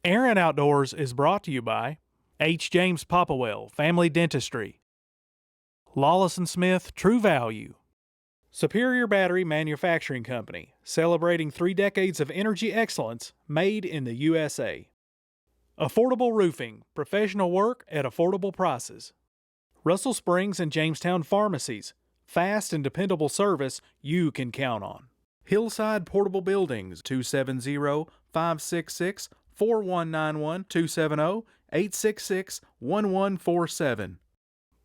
Aaron Outdoors is brought to you by H. James Popplewell Family Dentistry, Lawless & Smith True Value, Superior Battery Manufacturing Company, celebrating 3 decades of energy excellence made in the USA. Affordable Roofing, professional work at affordable prices. Russell Springs and Jamestown Pharmacies, fast and dependable service you can count on. Hillside Portable Buildings, 270-566-4191, 270-866-1147.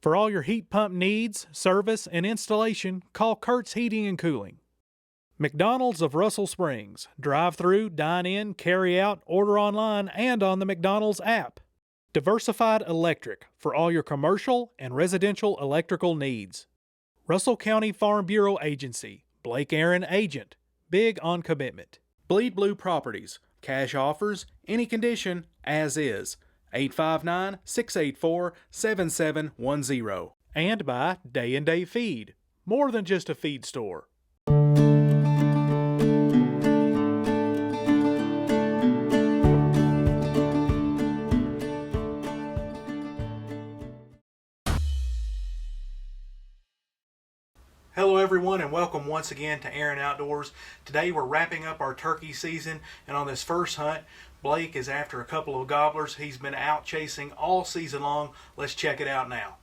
For all your heat pump needs, service, and installation, call Kurt's Heating and Cooling. McDonald's of Russell Springs. Drive-through, dine-in, carry-out, order online, and on the McDonald's app. Diversified Electric for all your commercial and residential electrical needs. Russell County Farm Bureau Agency. Blake Aaron Agent. Big on commitment. Bleed Blue Properties. Cash offers, any condition, as is. 859-684-7710. And by Day and Day Feed. More than just a feed store. Hello everyone and welcome once again to Aaron Outdoors. Today we're wrapping up our turkey season, and on this first hunt, Blake is after a couple of gobblers he's been out chasing all season long. Let's check it out now.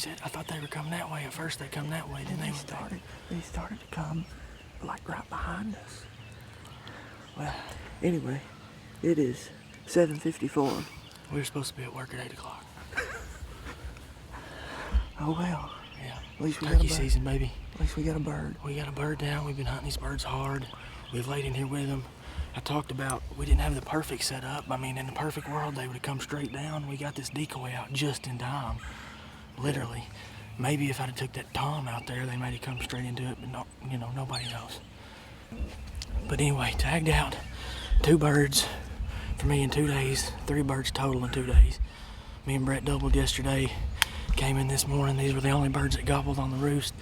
said, I thought they were coming that way. At first they come that way, then they started to come like right behind us. Well, anyway, it is 7:54. We were supposed to be at work at 8 o'clock. Oh well. Yeah. At least we turkey got a bird. season, baby. At least we got a bird. We got a bird down. We've been hunting these birds hard. We've laid in here with them. I talked about we didn't have the perfect setup. I mean, in the perfect world, they would have come straight down. We got this decoy out just in time, literally. Maybe if I'd have took that tom out there, they might have come straight into it, but no, you know, nobody knows. But anyway, tagged out 2 birds for me in 2 days, 3 birds total in 2 days. Me and Brett doubled yesterday, came in this morning. These were the only birds that gobbled on the roost.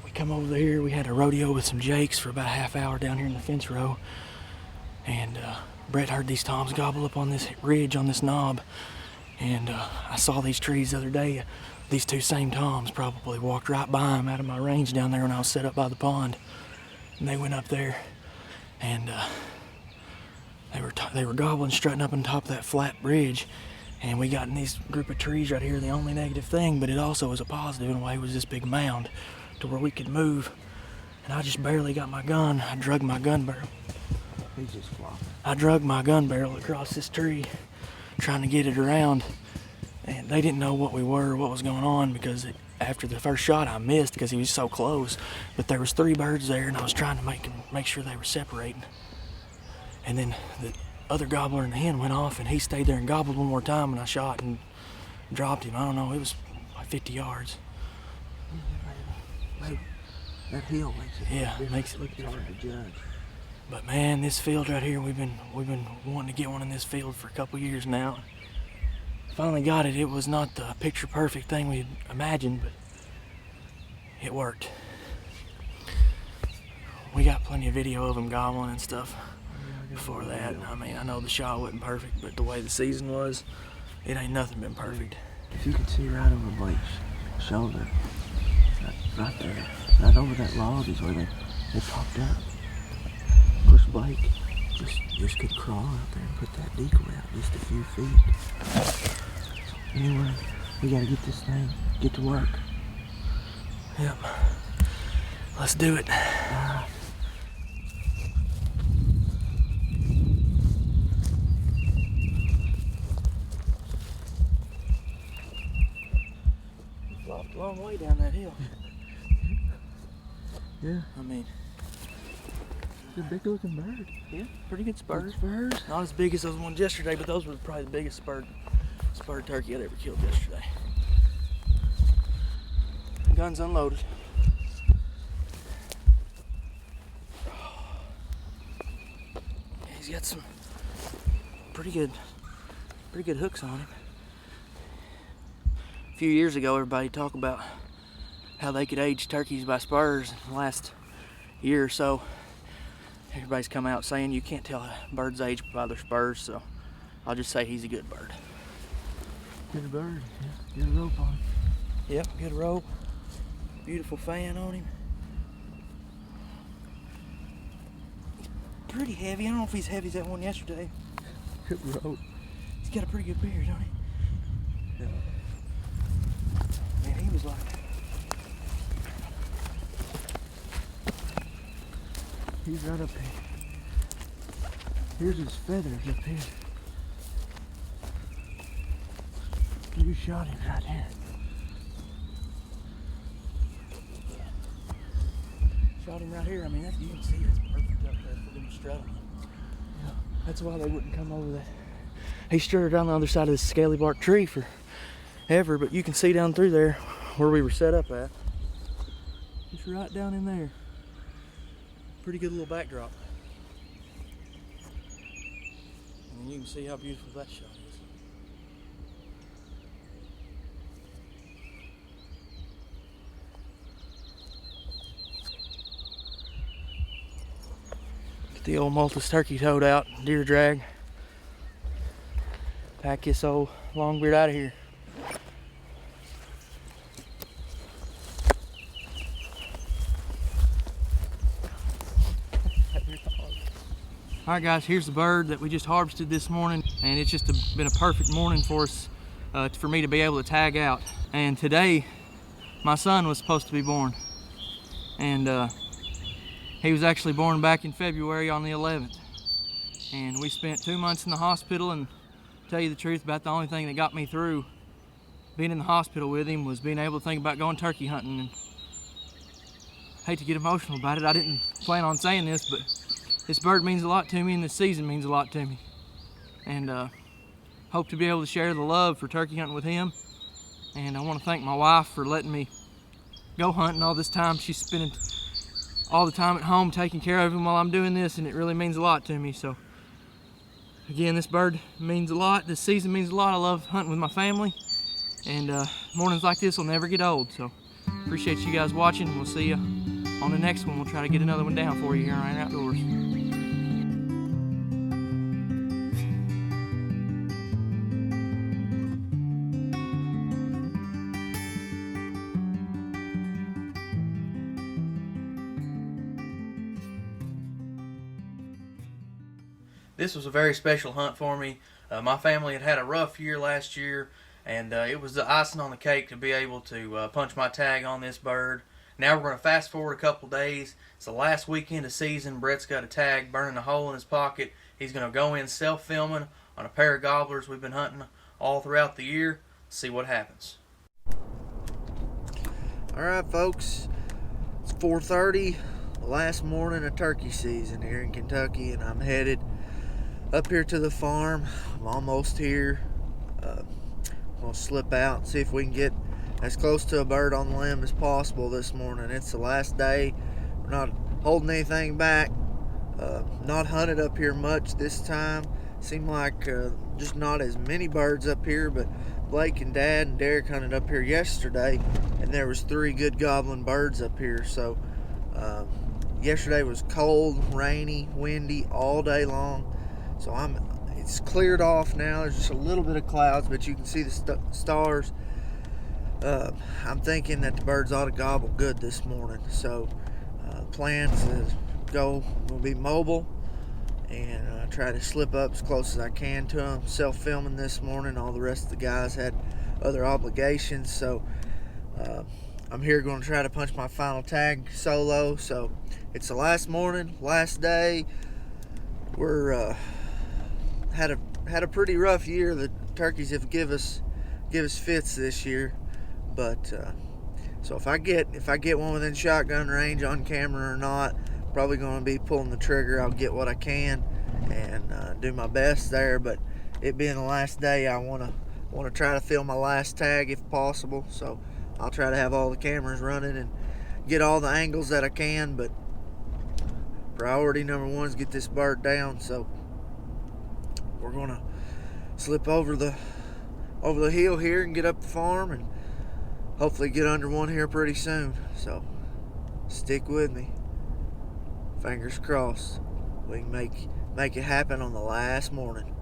We come over here, we had a rodeo with some jakes for about a half hour down here in the fence row. And Brett heard these toms gobble up on this ridge, on this knob. And I saw these trees the other day. These 2 same toms probably walked right by them out of my range down there when I was set up by the pond. And they went up there and they were gobbling, strutting up on top of that flat ridge. And we got in this group of trees right here. The only negative thing, but it also was a positive in a way, was this big mound to where we could move. And I just barely got my gun. I drug my gun barrel. He's just flopping. I drug my gun barrel across this tree, trying to get it around. And they didn't know what we were, what was going on, because after the first shot I missed because he was so close. But there was 3 birds there, and I was trying to make sure they were separating. And then the other gobbler and the hen went off, and he stayed there and gobbled one more time, and I shot and dropped him. I don't know, it was like 50 yards. That hill makes it look hard to judge. But man, this field right here, we've been wanting to get one in this field for a couple years now. Finally got it. It was not the picture perfect thing we imagined, but it worked. We got plenty of video of them gobbling and stuff before that. I mean, I know the shot wasn't perfect, but the way the season was, it ain't nothing been perfect. If you could see right over Blake's shoulder, right there, right over that log is where they popped up. Of course, Blake just could crawl out there and put that decoy out just a few feet. Anyway, we gotta get this thing, get to work. Yep. Let's do it. We flopped a long way down that hill. Yeah. I mean, it's a big looking bird. Yeah, pretty good spurs. Spurs. Not as big as those ones yesterday, but those were probably the biggest spurred turkey I'd ever killed yesterday. Gun's unloaded. He's got some pretty good hooks on him. A few years ago, everybody talked about how they could age turkeys by spurs. In the last year or so, everybody's come out saying you can't tell a bird's age by their spurs, so I'll just say he's a good bird. Good bird. Yeah. Good rope on him. Yep, good rope. Beautiful fan on him. Pretty heavy. I don't know if he's heavy as that one yesterday. Good rope. He's got a pretty good beard, don't he? Yeah. Man, he was like... He's right up here. Here's his feathers up here. You shot him right here. Shot him right here. I mean, you can see that's perfect up there for them to strut on. Yeah. That's why they wouldn't come over that. He strutted on the other side of this scaly bark tree forever, but you can see down through there where we were set up at. Just right down in there. Pretty good little backdrop. And you can see how beautiful that shot is. Get the old Maltese turkey toad out, deer drag. Pack this old longbeard out of here. Alright guys, here's the bird that we just harvested this morning, and it's just been a perfect morning for us for me to be able to tag out. And today, my son was supposed to be born. And he was actually born back in February on the 11th. And we spent 2 months in the hospital, and to tell you the truth, about the only thing that got me through being in the hospital with him was being able to think about going turkey hunting. And I hate to get emotional about it. I didn't plan on saying this, but this bird means a lot to me, and this season means a lot to me. And hope to be able to share the love for turkey hunting with him. And I want to thank my wife for letting me go hunting all this time. She's spending all the time at home taking care of him while I'm doing this, and it really means a lot to me. So again, this bird means a lot. This season means a lot. I love hunting with my family, and mornings like this will never get old. So appreciate you guys watching, and we'll see you on the next one. We'll try to get another one down for you here on Iron Outdoors. This was a very special hunt for me. My family had a rough year last year, and it was the icing on the cake to be able to punch my tag on this bird. Now we're going to fast forward a couple days. It's the last weekend of season. Brett's got a tag burning a hole in his pocket. He's going to go in self-filming on a pair of gobblers we've been hunting all throughout the year. See what happens. Alright folks, it's 4:30, the last morning of turkey season here in Kentucky, and I'm headed up here to the farm. I'm almost here. I'm going to slip out and see if we can get as close to a bird on the limb as possible this morning. It's the last day. We're not holding anything back. Not hunted up here much this time. Seemed like just not as many birds up here, but Blake and Dad and Derek hunted up here yesterday, and there was 3 good gobbling birds up here. So yesterday was cold, rainy, windy all day long. So it's cleared off now. There's just a little bit of clouds, but you can see the stars. I'm thinking that the birds ought to gobble good this morning. So plans to we'll be mobile and try to slip up as close as I can to them. Self-filming this morning. All the rest of the guys had other obligations. So I'm here going to try to punch my final tag solo. So it's the last morning, last day. We're had a pretty rough year. The turkeys have give us fits this year, but so if I get one within shotgun range on camera or not, probably going to be pulling the trigger. I'll get what I can and do my best there. But it being the last day, I want to try to film my last tag if possible. So I'll try to have all the cameras running and get all the angles that I can. But priority number 1 is get this bird down. So we're gonna slip over the hill here and get up the farm and hopefully get under one here pretty soon. So stick with me. Fingers crossed we can make it happen on the last morning.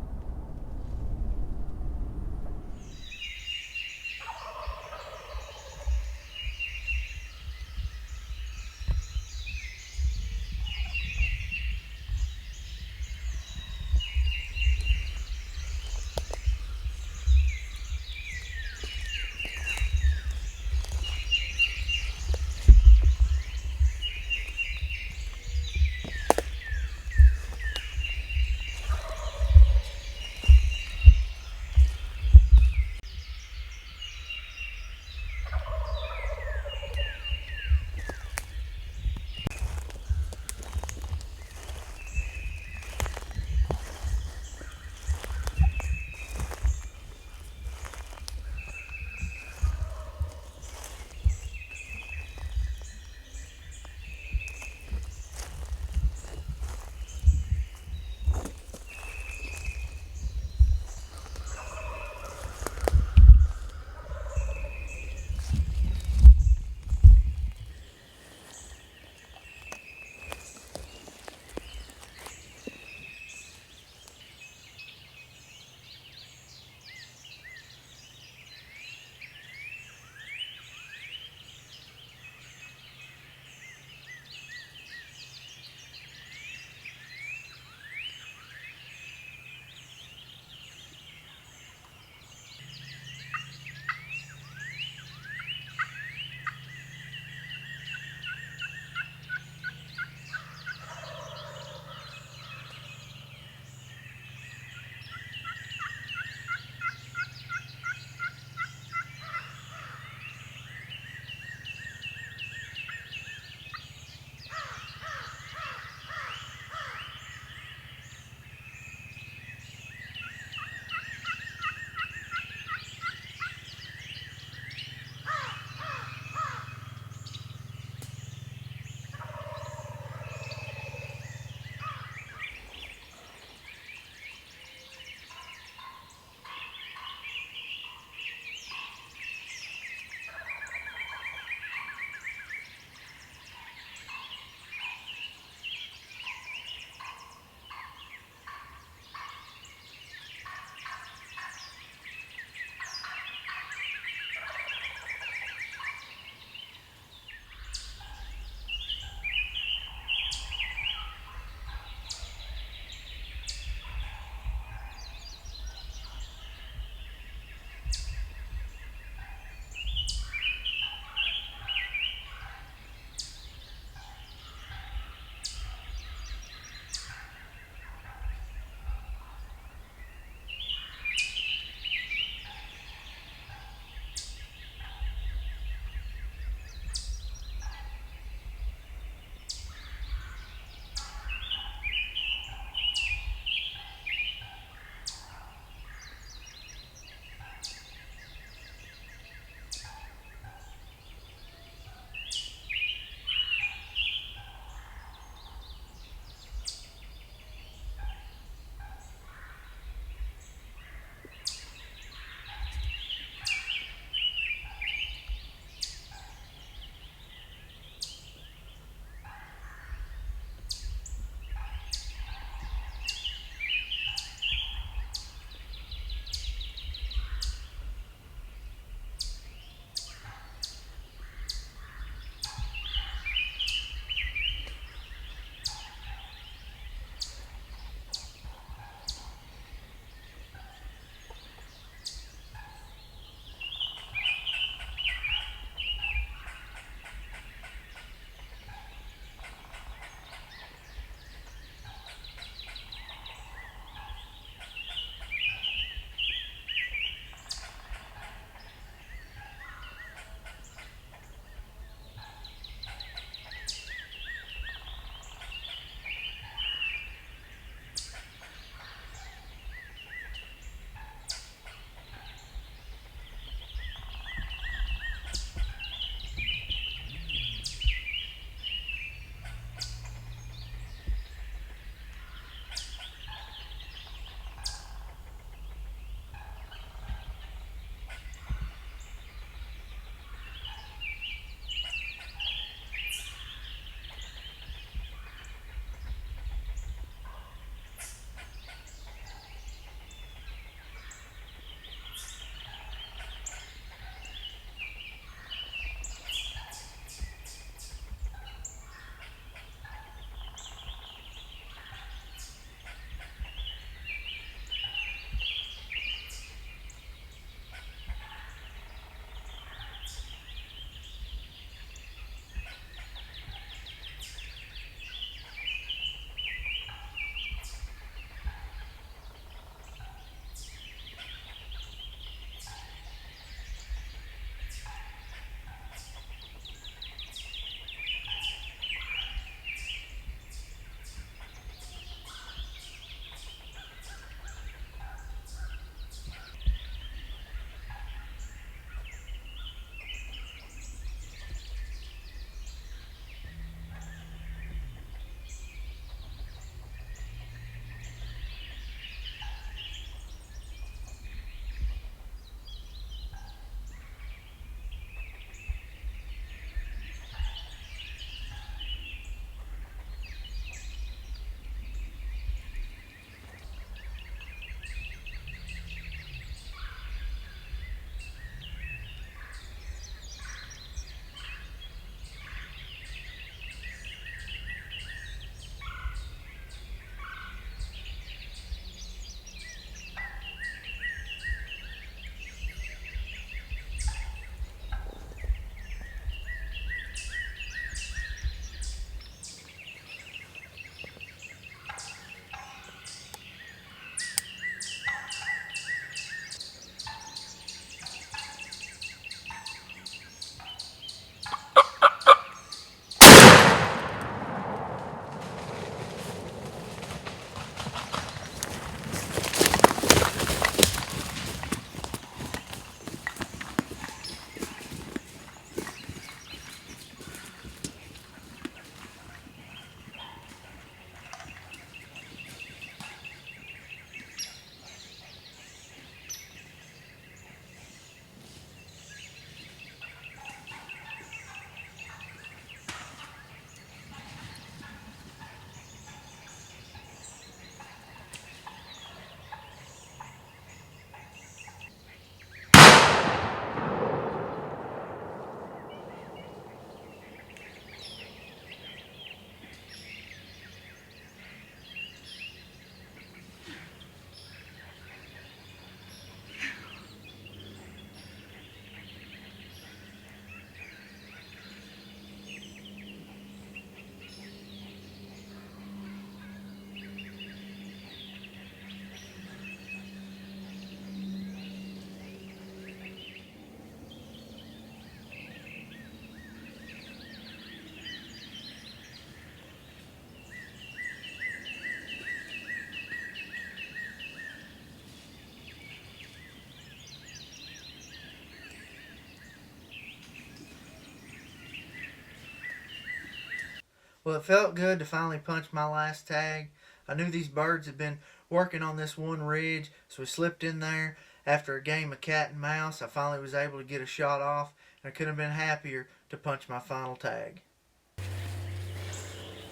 Well, it felt good to finally punch my last tag. I knew these birds had been working on this one ridge, so we slipped in there. After a game of cat and mouse, I finally was able to get a shot off, and I couldn't have been happier to punch my final tag.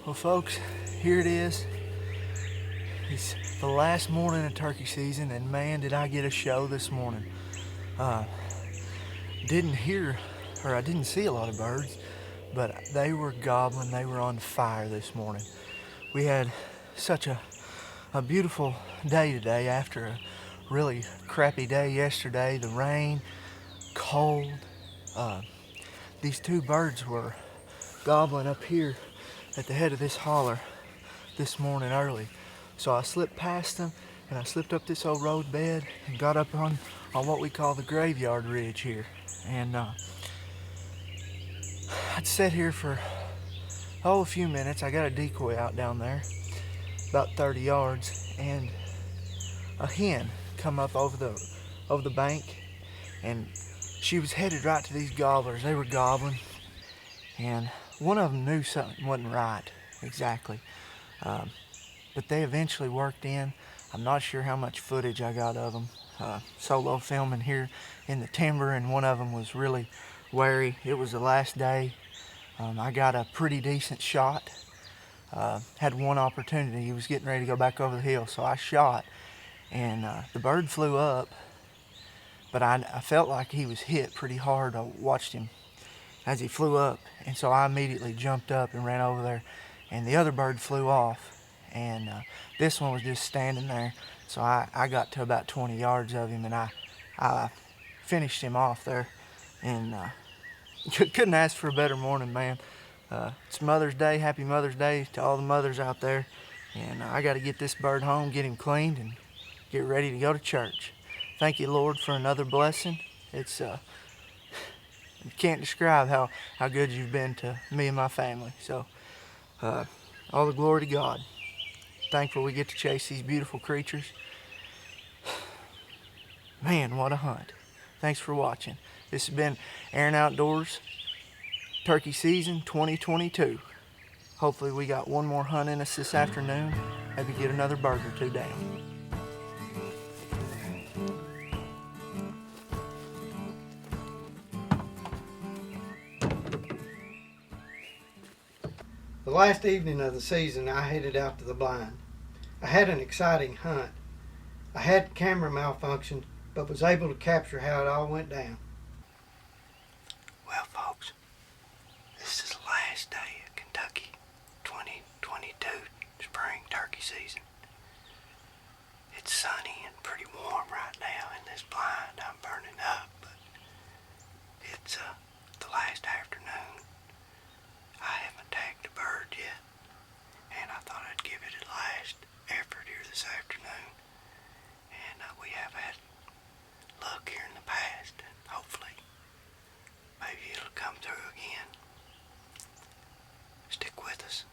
Well, folks, here it is. It's the last morning of turkey season, and man, did I get a show this morning. I didn't see a lot of birds, but they were gobbling. They were on fire this morning. We had such a beautiful day today after a really crappy day yesterday. The rain, cold. These two birds were gobbling up here at the head of this holler this morning early. So I slipped past them and I slipped up this old road bed and got up on what we call the graveyard ridge here. And I'd sat here for a few minutes. I got a decoy out down there about 30 yards, and a hen come up over the bank, and she was headed right to these gobblers. They were gobbling, and one of them knew something wasn't right exactly, but they eventually worked in. I'm not sure how much footage I got of them. Solo filming here in the timber, and one of them was really wary. It was the last day. I got a pretty decent shot. Had one opportunity. He was getting ready to go back over the hill, so I shot, and the bird flew up, but I felt like he was hit pretty hard. I watched him as he flew up, and so I immediately jumped up and ran over there, and the other bird flew off, and this one was just standing there. So I got to about 20 yards of him, and I finished him off there, and couldn't ask for a better morning, man. It's Mother's Day. Happy Mother's Day to all the mothers out there. And I got to get this bird home, get him cleaned, and get ready to go to church. Thank you, Lord, for another blessing. It's you can't describe how good you've been to me and my family. So all the glory to God. Thankful we get to chase these beautiful creatures. Man, what a hunt. Thanks for watching. This has been Aaron Outdoors Turkey Season 2022. Hopefully we got one more hunt in us this afternoon. Maybe get another bird or two down. The last evening of the season, I headed out to the blind. I had an exciting hunt. I had camera malfunction, but was able to capture how it all went down. Well, folks, this is the last day of Kentucky 2022 spring turkey season. It's sunny and pretty warm right now in this blind. I'm burning up, but it's the last afternoon. I haven't tagged a bird yet, and I thought I'd give it a last effort here this afternoon. And we have had luck here in the past, and hopefully maybe it'll come through again. Stick with us.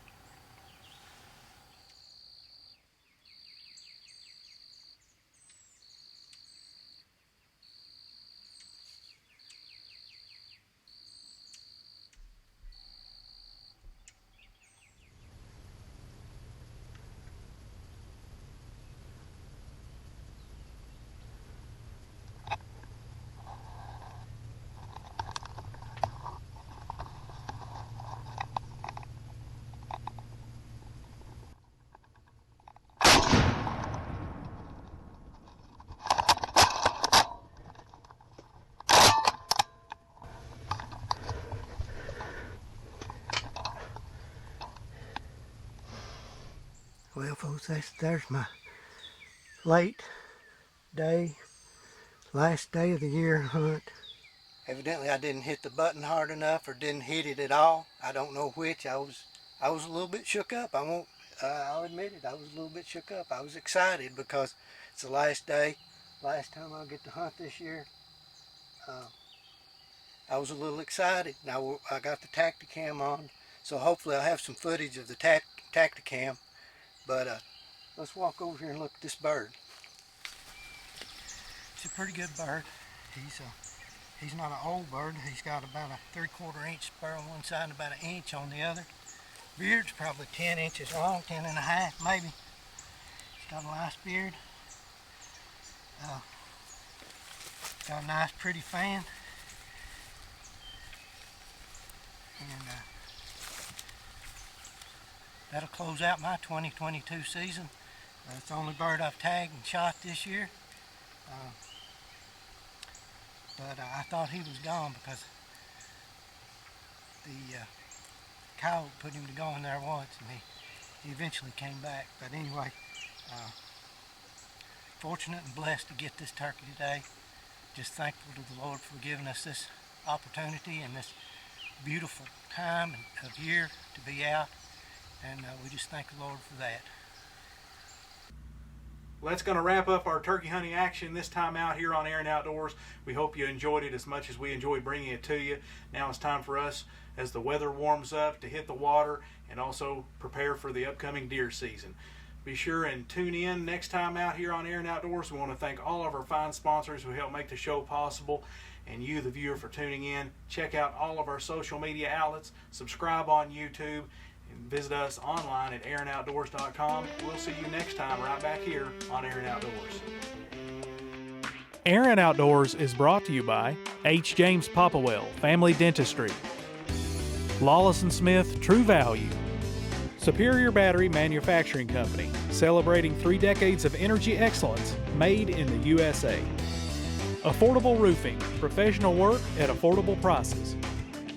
Well, folks, there's my last day of the year hunt. Evidently, I didn't hit the button hard enough, or didn't hit it at all. I don't know which. I was a little bit shook up. I'll admit it. I was a little bit shook up. I was excited because it's the last day, last time I'll get to hunt this year. I was a little excited. Now I got the Tacticam on, so hopefully I'll have some footage of the Tacticam. But let's walk over here and look at this bird. It's a pretty good bird. He's not an old bird. He's got about a 3/4 inch spur on one side and about an inch on the other. Beard's probably 10 inches long, 10 and a half maybe. He's got a nice beard. Got a nice pretty fan. And that'll close out my 2022 season. It's the only bird I've tagged and shot this year. But I thought he was gone because the coyote put him to go in there once, and he eventually came back. But anyway, fortunate and blessed to get this turkey today. Just thankful to the Lord for giving us this opportunity and this beautiful time of year to be out, and we just thank the Lord for that. Well, that's going to wrap up our turkey hunting action this time out here on Aaron Outdoors. We hope you enjoyed it as much as we enjoyed bringing it to you. Now it's time for us, as the weather warms up, to hit the water and also prepare for the upcoming deer season. Be sure and tune in next time out here on Aaron Outdoors. We want to thank all of our fine sponsors who help make the show possible, and you, the viewer, for tuning in. Check out all of our social media outlets, subscribe on YouTube, and visit us online at aaronoutdoors.com. We'll see you next time right back here on Aaron Outdoors. Aaron Outdoors is brought to you by H. James Popplewell Family Dentistry, Lawless & Smith True Value, Superior Battery Manufacturing Company, celebrating 3 decades of energy excellence made in the USA. Affordable Roofing, professional work at affordable prices.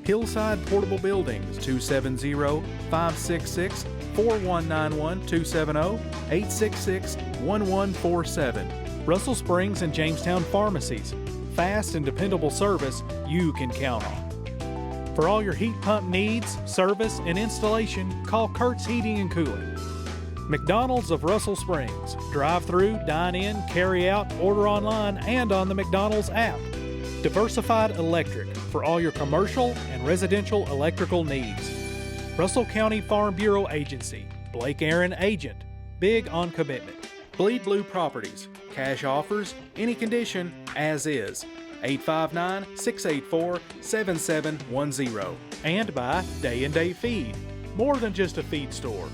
Hillside Portable Buildings, 270-566-4191, 270-866-1147. Russell Springs and Jamestown Pharmacies, fast and dependable service you can count on. For all your heat pump needs, service, and installation, call Kurt's Heating and Cooling. McDonald's of Russell Springs. Drive-through, dine-in, carry-out, order online, and on the McDonald's app. Diversified Electric for all your commercial and residential electrical needs. Russell County Farm Bureau Agency. Blake Aaron Agent. Big on commitment. Bleed Blue Properties. Cash offers, any condition, as is. 859-684-7710. And by Day and Day Feed. More than just a feed store.